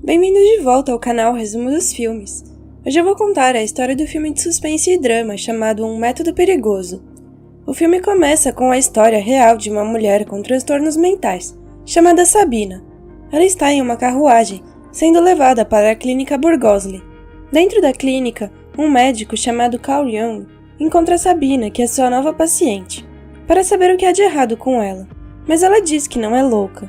Bem-vindos de volta ao canal Resumo dos Filmes. Hoje eu vou contar a história do filme de suspense e drama chamado Um Método Perigoso. O filme começa com a história real de uma mulher com transtornos mentais, chamada Sabina. Ela está em uma carruagem, sendo levada para a clínica Burgosli. Dentro da clínica, um médico chamado Carl Jung encontra Sabina, que é sua nova paciente, para saber o que há de errado com ela, mas ela diz que não é louca.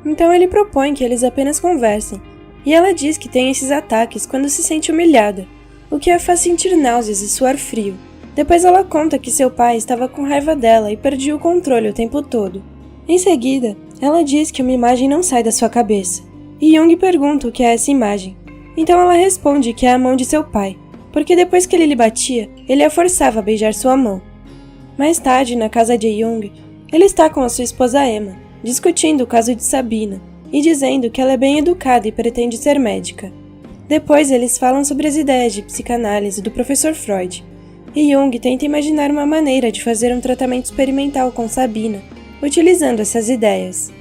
Então ele propõe que eles apenas conversem, e ela diz que tem esses ataques quando se sente humilhada, o que a faz sentir náuseas e suar frio. Depois ela conta que seu pai estava com raiva dela e perdia o controle o tempo todo. Em seguida, ela diz que uma imagem não sai da sua cabeça, e Jung pergunta o que é essa imagem. Então ela responde que é a mão de seu pai, porque depois que ele lhe batia, ele a forçava a beijar sua mão. Mais tarde, na casa de Jung, ele está com a sua esposa Emma, discutindo o caso de Sabina, e dizendo que ela é bem educada e pretende ser médica. Depois eles falam sobre as ideias de psicanálise do professor Freud, e Jung tenta imaginar uma maneira de fazer um tratamento experimental com Sabina, utilizando essas ideias.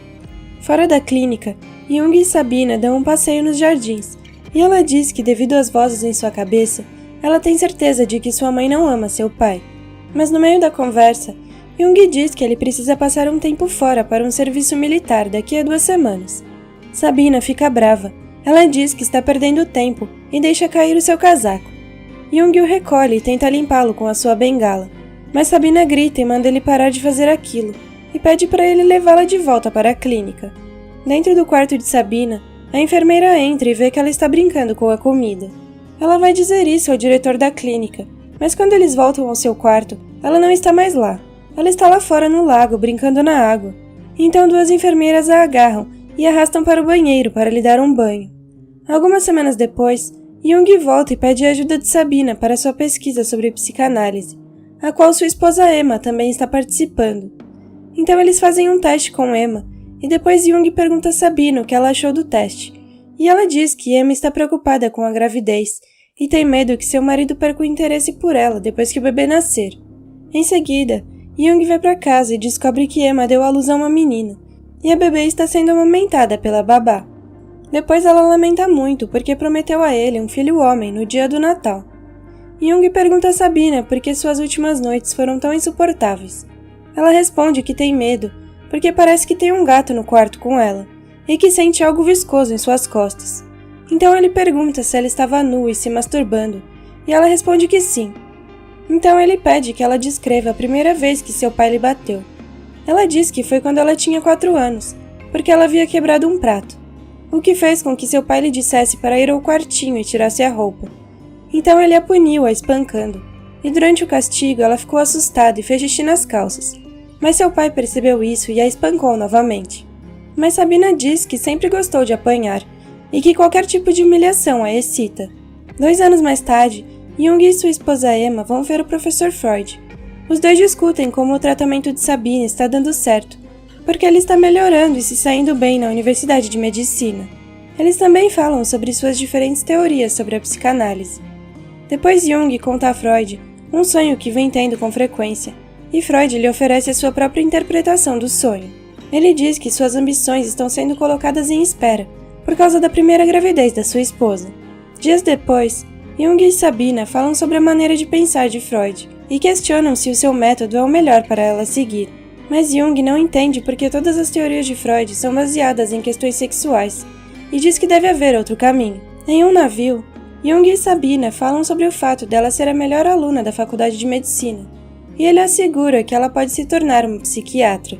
Fora da clínica, Jung e Sabina dão um passeio nos jardins, e ela diz que devido às vozes em sua cabeça, ela tem certeza de que sua mãe não ama seu pai. Mas no meio da conversa, Jung diz que ele precisa passar um tempo fora para um serviço militar daqui a 2 semanas. Sabina fica brava. Ela diz que está perdendo tempo e deixa cair o seu casaco. Jung o recolhe e tenta limpá-lo com a sua bengala, mas Sabina grita e manda ele parar de fazer aquilo e pede para ele levá-la de volta para a clínica. Dentro do quarto de Sabina, a enfermeira entra e vê que ela está brincando com a comida. Ela vai dizer isso ao diretor da clínica, mas quando eles voltam ao seu quarto, ela não está mais lá. Ela está lá fora no lago, brincando na água. Então 2 enfermeiras a agarram e arrastam para o banheiro para lhe dar um banho. Algumas semanas depois, Jung volta e pede a ajuda de Sabina para sua pesquisa sobre psicanálise, a qual sua esposa Emma também está participando. Então eles fazem um teste com Emma, e depois Jung pergunta a Sabina o que ela achou do teste, e ela diz que Emma está preocupada com a gravidez e tem medo que seu marido perca o interesse por ela depois que o bebê nascer. Em seguida, Jung vai para casa e descobre que Emma deu à luz a uma menina, e a bebê está sendo amamentada pela babá. Depois ela lamenta muito porque prometeu a ele um filho homem no dia do Natal. Jung pergunta a Sabina por que suas últimas noites foram tão insuportáveis. Ela responde que tem medo porque parece que tem um gato no quarto com ela, e que sente algo viscoso em suas costas. Então ele pergunta se ela estava nua e se masturbando, e ela responde que sim. Então ele pede que ela descreva a primeira vez que seu pai lhe bateu. Ela diz que foi quando ela tinha 4 anos, porque ela havia quebrado um prato, o que fez com que seu pai lhe dissesse para ir ao quartinho e tirasse a roupa. Então ele a puniu a espancando, e durante o castigo ela ficou assustada e fez xixi nas calças, mas seu pai percebeu isso e a espancou novamente. Mas Sabina diz que sempre gostou de apanhar, e que qualquer tipo de humilhação a excita. 2 anos mais tarde, Jung e sua esposa Emma vão ver o professor Freud. Os dois discutem como o tratamento de Sabina está dando certo, porque ele está melhorando e se saindo bem na Universidade de Medicina. Eles também falam sobre suas diferentes teorias sobre a psicanálise. Depois Jung conta a Freud um sonho que vem tendo com frequência, e Freud lhe oferece a sua própria interpretação do sonho. Ele diz que suas ambições estão sendo colocadas em espera por causa da primeira gravidez da sua esposa. Dias depois, Jung e Sabina falam sobre a maneira de pensar de Freud e questionam se o seu método é o melhor para ela seguir. Mas Jung não entende porque todas as teorias de Freud são baseadas em questões sexuais e diz que deve haver outro caminho. Em um navio, Jung e Sabina falam sobre o fato dela ser a melhor aluna da faculdade de medicina e ele assegura que ela pode se tornar uma psiquiatra.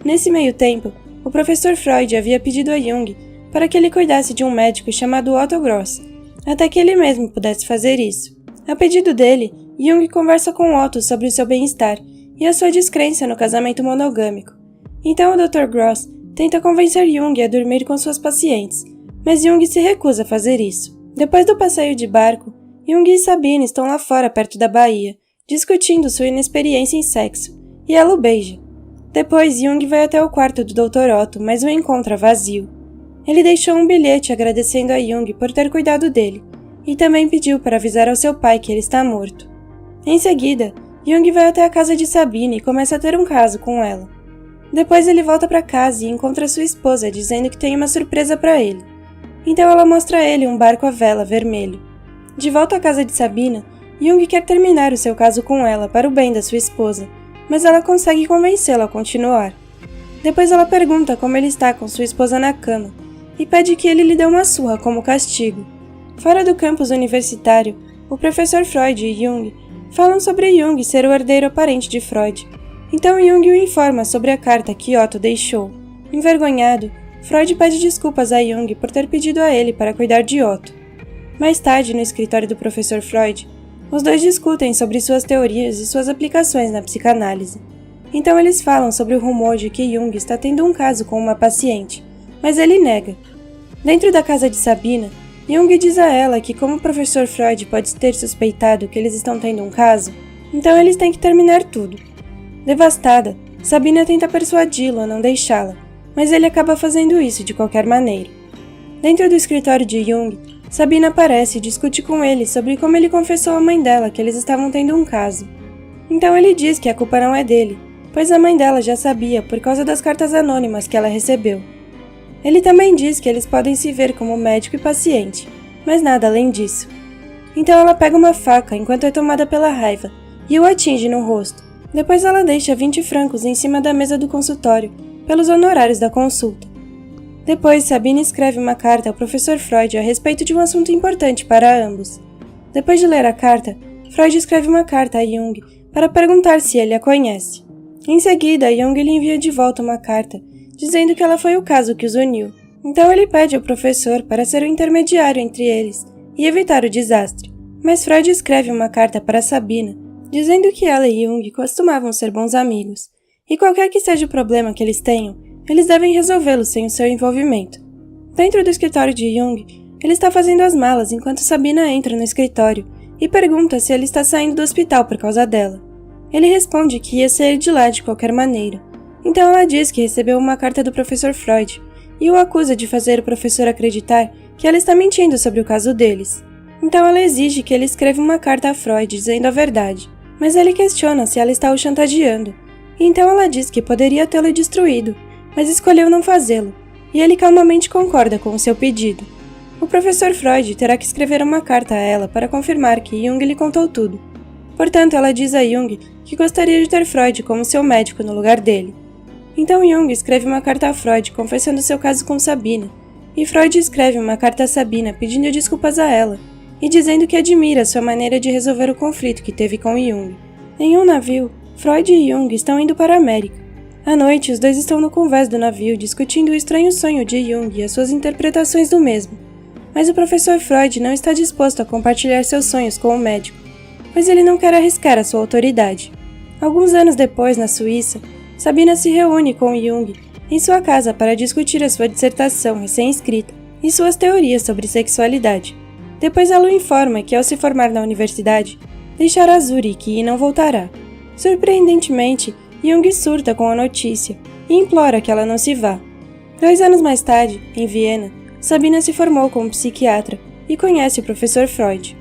Nesse meio tempo, o professor Freud havia pedido a Jung para que ele cuidasse de um médico chamado Otto Gross, até que ele mesmo pudesse fazer isso. A pedido dele, Jung conversa com Otto sobre o seu bem-estar e a sua descrença no casamento monogâmico. Então o Dr. Gross tenta convencer Jung a dormir com suas pacientes, mas Jung se recusa a fazer isso. Depois do passeio de barco, Jung e Sabina estão lá fora perto da baía, discutindo sua inexperiência em sexo, e ela o beija. Depois Jung vai até o quarto do Dr. Otto, mas o encontra vazio. Ele deixou um bilhete agradecendo a Jung por ter cuidado dele, e também pediu para avisar ao seu pai que ele está morto. Em seguida, Jung vai até a casa de Sabina e começa a ter um caso com ela. Depois ele volta para casa e encontra sua esposa dizendo que tem uma surpresa para ele. Então ela mostra a ele um barco à vela vermelho. De volta à casa de Sabina, Jung quer terminar o seu caso com ela para o bem da sua esposa, mas ela consegue convencê-la a continuar. Depois ela pergunta como ele está com sua esposa na cama e pede que ele lhe dê uma surra como castigo. Fora do campus universitário, o professor Freud e Jung falam sobre Jung ser o herdeiro aparente de Freud. Então Jung o informa sobre a carta que Otto deixou. Envergonhado, Freud pede desculpas a Jung por ter pedido a ele para cuidar de Otto. Mais tarde, no escritório do professor Freud, os dois discutem sobre suas teorias e suas aplicações na psicanálise. Então eles falam sobre o rumor de que Jung está tendo um caso com uma paciente, mas ele nega. Dentro da casa de Sabina, Jung diz a ela que como o professor Freud pode ter suspeitado que eles estão tendo um caso, então eles têm que terminar tudo. Devastada, Sabina tenta persuadi-lo a não deixá-la, mas ele acaba fazendo isso de qualquer maneira. Dentro do escritório de Jung, Sabina aparece e discute com ele sobre como ele confessou à mãe dela que eles estavam tendo um caso. Então ele diz que a culpa não é dele, pois a mãe dela já sabia por causa das cartas anônimas que ela recebeu. Ele também diz que eles podem se ver como médico e paciente, mas nada além disso. Então ela pega uma faca enquanto é tomada pela raiva e o atinge no rosto. Depois ela deixa 20 francos em cima da mesa do consultório, pelos honorários da consulta. Depois, Sabina escreve uma carta ao professor Freud a respeito de um assunto importante para ambos. Depois de ler a carta, Freud escreve uma carta a Jung para perguntar se ele a conhece. Em seguida, Jung lhe envia de volta uma carta, dizendo que ela foi o caso que os uniu. Então ele pede ao professor para ser o intermediário entre eles e evitar o desastre. Mas Freud escreve uma carta para Sabina, dizendo que ela e Jung costumavam ser bons amigos, e qualquer que seja o problema que eles tenham, eles devem resolvê-lo sem o seu envolvimento. Dentro do escritório de Jung, ele está fazendo as malas enquanto Sabina entra no escritório e pergunta se ele está saindo do hospital por causa dela. Ele responde que ia sair de lá de qualquer maneira. Então ela diz que recebeu uma carta do professor Freud e o acusa de fazer o professor acreditar que ela está mentindo sobre o caso deles. Então ela exige que ele escreva uma carta a Freud dizendo a verdade, mas ele questiona se ela está o chantageando. Então ela diz que poderia tê-lo destruído, mas escolheu não fazê-lo, e ele calmamente concorda com o seu pedido. O professor Freud terá que escrever uma carta a ela para confirmar que Jung lhe contou tudo. Portanto, ela diz a Jung que gostaria de ter Freud como seu médico no lugar dele. Então Jung escreve uma carta a Freud confessando seu caso com Sabina, e Freud escreve uma carta a Sabina pedindo desculpas a ela, e dizendo que admira sua maneira de resolver o conflito que teve com Jung. Em um navio, Freud e Jung estão indo para a América. À noite, os dois estão no convés do navio discutindo o estranho sonho de Jung e as suas interpretações do mesmo. Mas o professor Freud não está disposto a compartilhar seus sonhos com o médico, pois ele não quer arriscar a sua autoridade. Alguns anos depois, na Suíça, Sabina se reúne com Jung em sua casa para discutir a sua dissertação recém-escrita e suas teorias sobre sexualidade. Depois ela o informa que, ao se formar na universidade, deixará Zurique e não voltará. Surpreendentemente, Jung surta com a notícia e implora que ela não se vá. 2 anos mais tarde, em Viena, Sabina se formou como psiquiatra e conhece o professor Freud.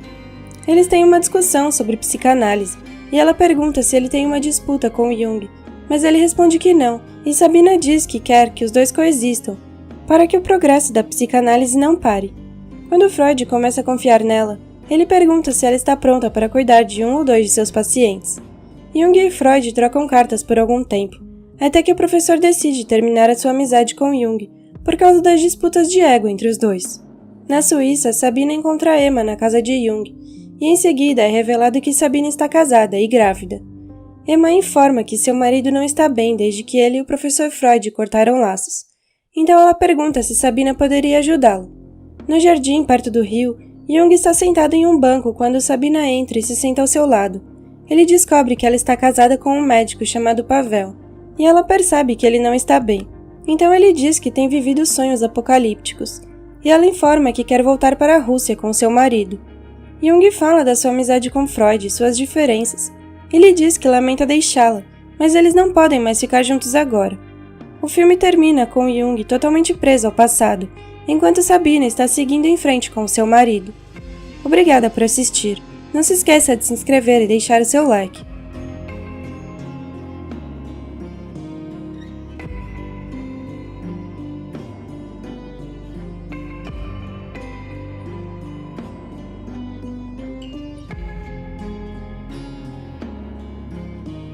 Eles têm uma discussão sobre psicanálise e ela pergunta se ele tem uma disputa com Jung, mas ele responde que não, e Sabina diz que quer que os dois coexistam, para que o progresso da psicanálise não pare. Quando Freud começa a confiar nela, ele pergunta se ela está pronta para cuidar de 1 ou 2 de seus pacientes. Jung e Freud trocam cartas por algum tempo, até que o professor decide terminar a sua amizade com Jung, por causa das disputas de ego entre os dois. Na Suíça, Sabina encontra Emma na casa de Jung, e em seguida é revelado que Sabina está casada e grávida. Emma informa que seu marido não está bem desde que ele e o professor Freud cortaram laços. Então ela pergunta se Sabina poderia ajudá-lo. No jardim, perto do rio, Jung está sentado em um banco quando Sabina entra e se senta ao seu lado. Ele descobre que ela está casada com um médico chamado Pavel, e ela percebe que ele não está bem. Então ele diz que tem vivido sonhos apocalípticos, e ela informa que quer voltar para a Rússia com seu marido. Jung fala da sua amizade com Freud e suas diferenças. Ele diz que lamenta deixá-la, mas eles não podem mais ficar juntos agora. O filme termina com Jung totalmente preso ao passado, enquanto Sabina está seguindo em frente com seu marido. Obrigada por assistir. Não se esqueça de se inscrever e deixar o seu like.